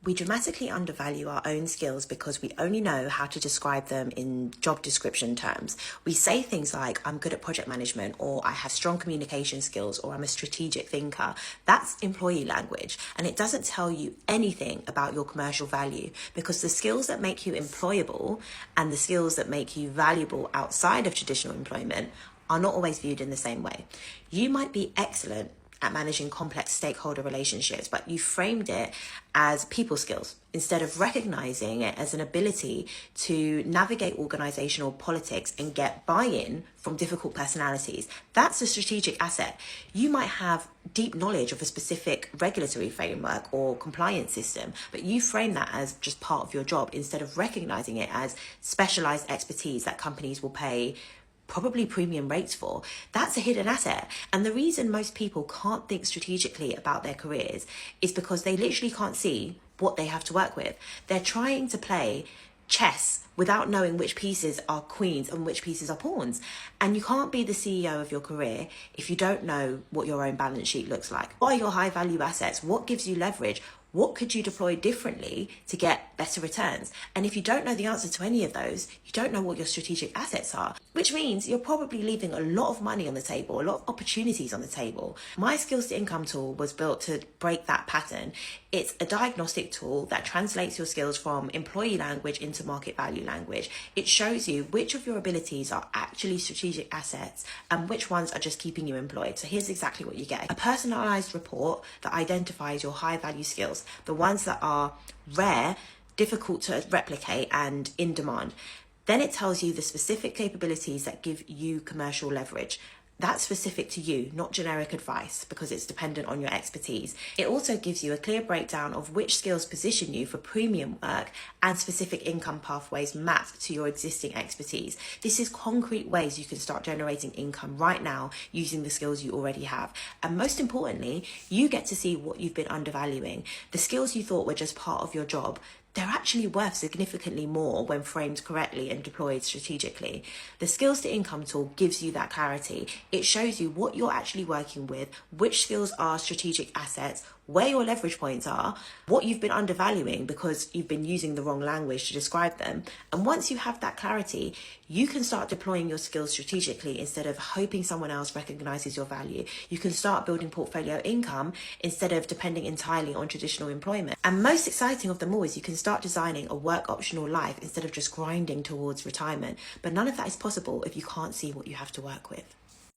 We dramatically undervalue our own skills because we only know how to describe them in job description terms. We say things like, I'm good at project management, or I have strong communication skills, or I'm a strategic thinker. That's employee language, and it doesn't tell you anything about your commercial value, because the skills that make you employable and the skills that make you valuable outside of traditional employment are not always viewed in the same way. You might be excellent at managing complex stakeholder relationships, but you framed it as people skills instead of recognizing it as an ability to navigate organizational politics and get buy-in from difficult personalities. That's a strategic asset. You might have deep knowledge of a specific regulatory framework or compliance system, but you frame that as just part of your job instead of recognizing it as specialized expertise that companies will pay probably premium rates for. That's a hidden asset. And the reason most people can't think strategically about their careers is because they literally can't see what they have to work with. They're trying to play chess without knowing which pieces are queens and which pieces are pawns. And you can't be the CEO of your career if you don't know what your own balance sheet looks like. What are your high value assets? What gives you leverage? What could you deploy differently to get better returns? And if you don't know the answer to any of those, you don't know what your strategic assets are, which means you're probably leaving a lot of money on the table, a lot of opportunities on the table. My skills to income tool was built to break that pattern. It's a diagnostic tool that translates your skills from employee language into market value language. It shows you which of your abilities are actually strategic assets and which ones are just keeping you employed. So here's exactly what you get. A personalized report that identifies your high value skills, the ones that are rare, difficult to replicate and in demand. Then it tells you the specific capabilities that give you commercial leverage. That's specific to you, not generic advice, because it's dependent on your expertise. It also gives you a clear breakdown of which skills position you for premium work and specific income pathways mapped to your existing expertise. This is concrete ways you can start generating income right now using the skills you already have. And most importantly, you get to see what you've been undervaluing. The skills you thought were just part of your job, they're actually worth significantly more when framed correctly and deployed strategically. The skills to income tool gives you that clarity. It shows you what you're actually working with, which skills are strategic assets, where your leverage points are, what you've been undervaluing because you've been using the wrong language to describe them. And once you have that clarity, you can start deploying your skills strategically instead of hoping someone else recognizes your value. You can start building portfolio income instead of depending entirely on traditional employment. And most exciting of them all is you can start designing a work optional life instead of just grinding towards retirement. But none of that is possible if you can't see what you have to work with.